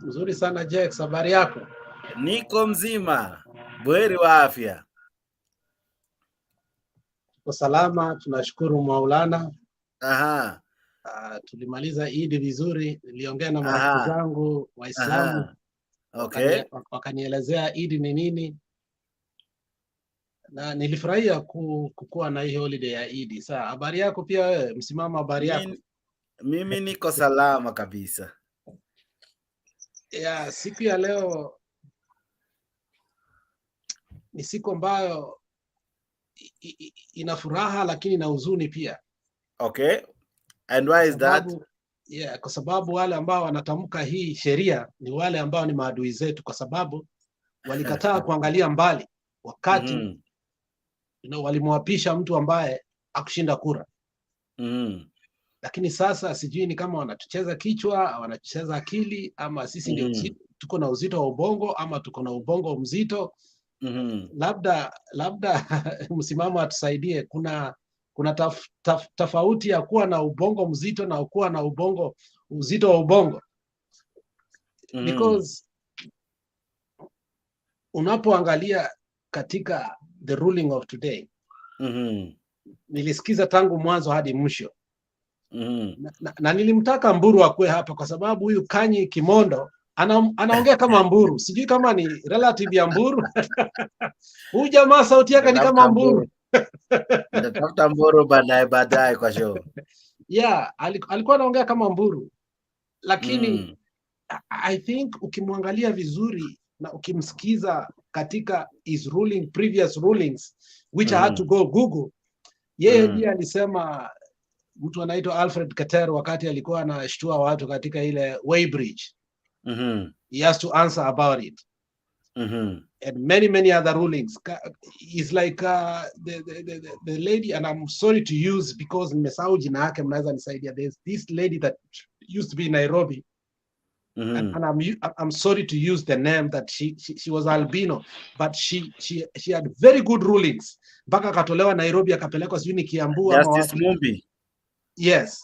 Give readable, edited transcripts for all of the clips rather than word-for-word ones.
Mzuri sana Jex, habari yako? Niko mzima, buheri wa afya. Kwa salama, tunashukuru Maulana. Aha. Tulimaliza Idi vizuri, niliongea na marafiki zangu Waislamu. Okay. Wakanielezea Idi ni nini, na nilifurahia kukuwa na hii holiday ya Idi. Sasa habari yako pia wewe, msimamo habari yako? Mimi niko salama kabisa. Ya siku ya leo ni siku ambayo ina furaha lakini na huzuni pia. Okay. And why is that? Yeah, kwa sababu wale ambao wanatamka hii sheria ni wale ambao ni maadui zetu, kwa sababu walikataa kuangalia mbali wakati walimwapisha mtu ambaye akushinda kura. Lakini sasa sijui ni kama wanatucheza kichwa, wanatucheza akili, ama sisi ndio tuko na uzito wa ubongo ama tuko na ubongo mzito. Labda msimamo atusaidie. Kuna tofauti ya kuwa na ubongo mzito na kuwa na ubongo uzito wa ubongo. Because unapoangalia katika the ruling of today, nilisikiza tangu mwanzo hadi mwisho. Na nilimtaka Mburu akue hapa kwa sababu huyu Kanyi Kimondo anaongea kama Mburu. Sijui kama ni relative ya Mburu. Huyu jamaa sauti yake ni kama Mburu. Natafuta Mburu baadaye kwa show. Yeah, alikuwa anaongea kama Mburu. Lakini I think ukimwangalia vizuri na ukimsikiza katika his previous rulings which I had to go Google, yeye ndiye alisema, mtu anaitwa Alfred Keter wakati alikuwa anashtua watu katika ile Weybridge. He has to answer about it. And many other rulings. It's like the lady, and I'm sorry to use because nimesahau jina yake, mnaweza nisaidia. There's this lady that used to be in Nairobi. And I'm sorry to use the name that she was albino, but she had very good rulings. Mpaka akatolewa Nairobi akapelekwa sijui ni Kiambu ama Justice Mumbi. Yes.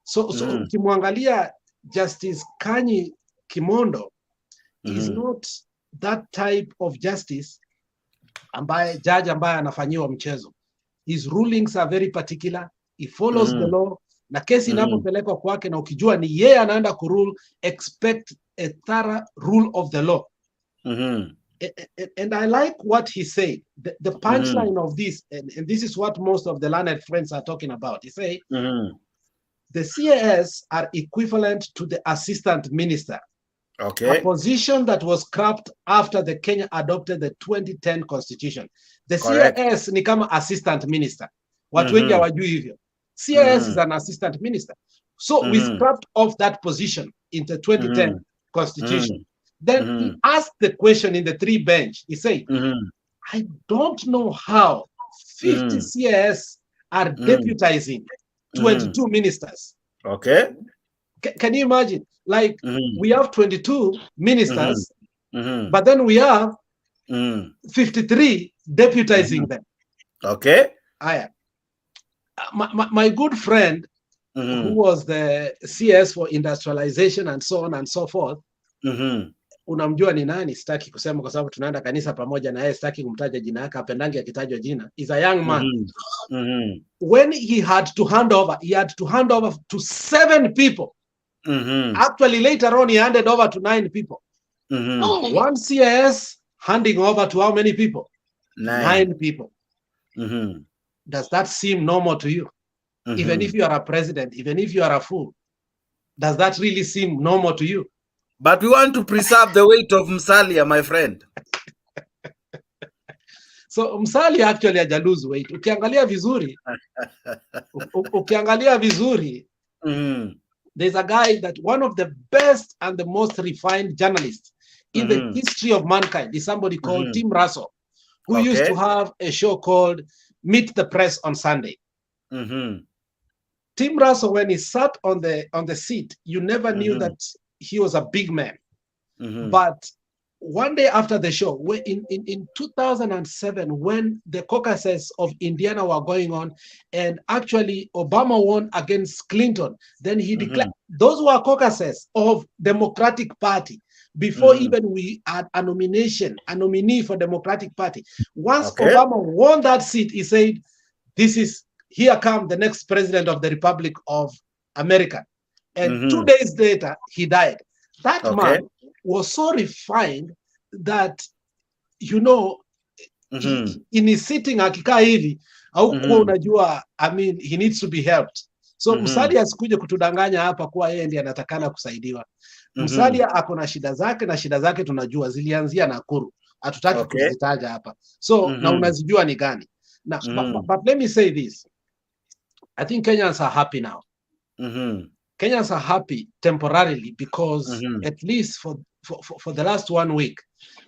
So ukimwangalia Justice Kanyi Kimondo is not that type of justice judge ambaye anafanyiwa mchezo. His rulings are very particular. He follows the law. Na kesi inapopelekwa kwake na ukijua ni yeye anaenda kurule, expect a thorough rule of the law. And I like what he said. The punchline of this, and this is what most of the learned friends are talking about. He said, the CAS are equivalent to the assistant minister. Okay. A position that was scrapped after the Kenya adopted the 2010 constitution. The CAS ni kama assistant minister. Watu wengi hawajui hivyo. CAS is an assistant minister. So we scrapped off that position in the 2010 constitution. Then he asked the question in the 3 bench. He said, I don't know how 50 CAS are deputizing 22 ministers. Okay. Can you imagine? Like we have 22 ministers, but then we have 53 deputizing them. Okay. My good friend, who was the CS for industrialization and so on and so forth, unamjua ni nani? Sitaki kusema kwa sababu tunaenda kanisa pamoja na yeye, sitaki kumtaja jina yake, apendangi akitajwa jina. Is a young man. When he had to hand over to 7 people. Actually, later on, he handed over to 9 people. One CIS handing over to how many people? 9 people. Does that seem normal to you? Even if you are a president, even if you are a fool, does that really seem normal to you? But we want to preserve the weight of Musalia, my friend. So Musalia actually haja lose weight. Ukiangalia vizuri, there's a guy that one of the best and the most refined journalists in the history of mankind is somebody called Tim Russell, who used to have a show called Meet the Press on Sunday. Tim Russell, when he sat on the seat, you never knew that he was a big man. But one day after the show, in 2007, when the caucuses of Indiana were going on, and actually Obama won against Clinton, then he declared those were caucuses of Democratic Party. Before even we had a nominee for Democratic Party. Once Obama won that seat, he said, here come the next president of the Republic of America. And 2 days later, he died. That man was so refined that, you know, in his sitting akikaa hivi, haukuwa unajua, I mean, he needs to be helped. So Musalia asikuje kutudanganya hapa kuwa yeye ndiye anatakana kusaidiwa. Musalia ako na shida zake, na shida zake tunajua zilianzia Nakuru. Hatutaki kuzitaja hapa. So na unazijua ni gani. Now, but let me say this. I think Kenyans are happy now. Kenyans are happy temporarily because at least for the last 1 week,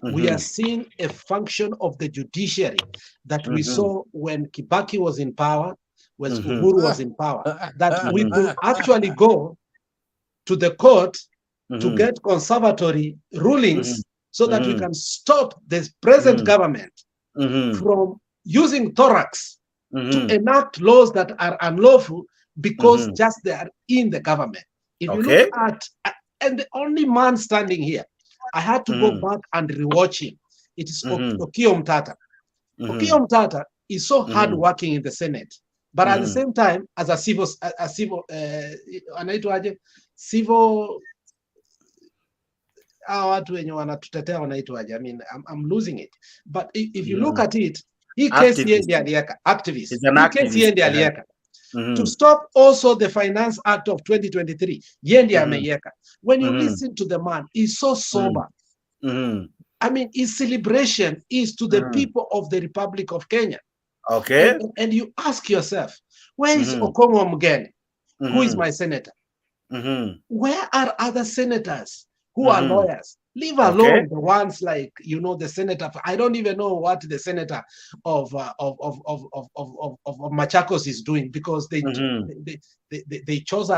we are seeing a function of the judiciary that we saw when Kibaki was in power, when Uhuru was in power, that we could actually go to the court to get conservatory rulings so that we can stop this present government from using thorax to enact laws that are unlawful because just they are in the government. If you look at, and the only man standing here, I had to go back and rewatch him. It is Omtatah. Omtatah is so hardworking in the Senate, but at the same time, as a civil, watu wenye wanatutetea wanaitwaje? I mean, I'm losing it. But if you look at it, he case ndiye aliweka activist. He case ndiye aliweka to stop also the Finance Act of 2023. Yeye ndiye ameiweka. When you listen to the man, he's so sober. I mean, his celebration is to the people of the Republic of Kenya. Okay. And you ask yourself, where is Okomo Mgeni? Who is my senator? Where are other senators who are lawyers? Leave alone the ones like, you know, the senator. I don't even know what the senator of Machakos is doing, because they chose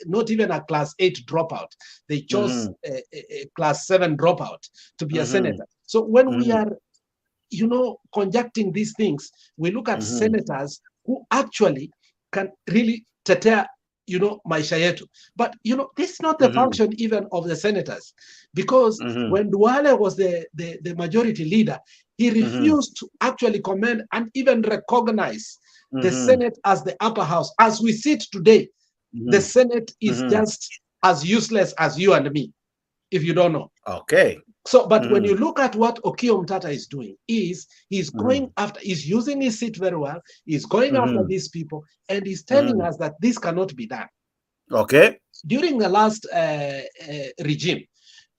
not even a class 8 dropout. They chose a class 7 dropout to be a senator. So when we are, you know, conducting these things, we look at senators who actually can really tetea, you know, maisha yetu. But, you know, this is not the function even of the senators, because when Duale was the majority leader, he refused to actually commend and even recognize the Senate as the upper house. As we sit today, the Senate is just as useless as you and me, if you don't know. Okay. So, but when you look at what Omtatah is doing, he's going after, he's using his seat very well, he's going after these people, and he's telling us that this cannot be done. Okay. During the last regime,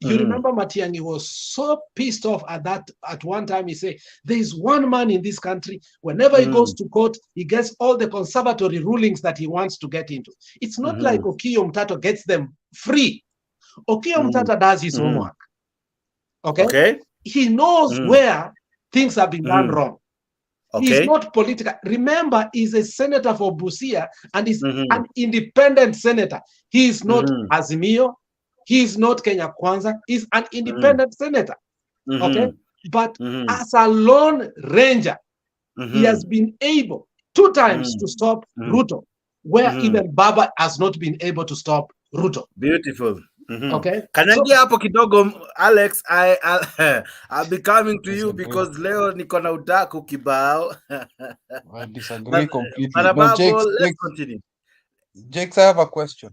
you remember Matiang'i was so pissed off at one time. He said, there is one man in this country, whenever he goes to court, he gets all the conservatory rulings that he wants to get into. It's not like Omtatah gets them free. Omtatah does his homework. Okay? He knows where things have been done wrong. He's not political. Remember, he's a senator for Busia, and he's an independent senator. He is not Azimio. He is not Kenya Kwanza. He's an independent senator. Okay? But as a lone ranger, he has been able 2 times to stop Ruto, where even Baba has not been able to stop Ruto. Beautiful. Okay. Kanyangia hapo kidogo, Alex, I'll be coming to you because leo niko na udaku kibao. I disagree completely. No, Jakes, let's continue. Jakes, I have a question.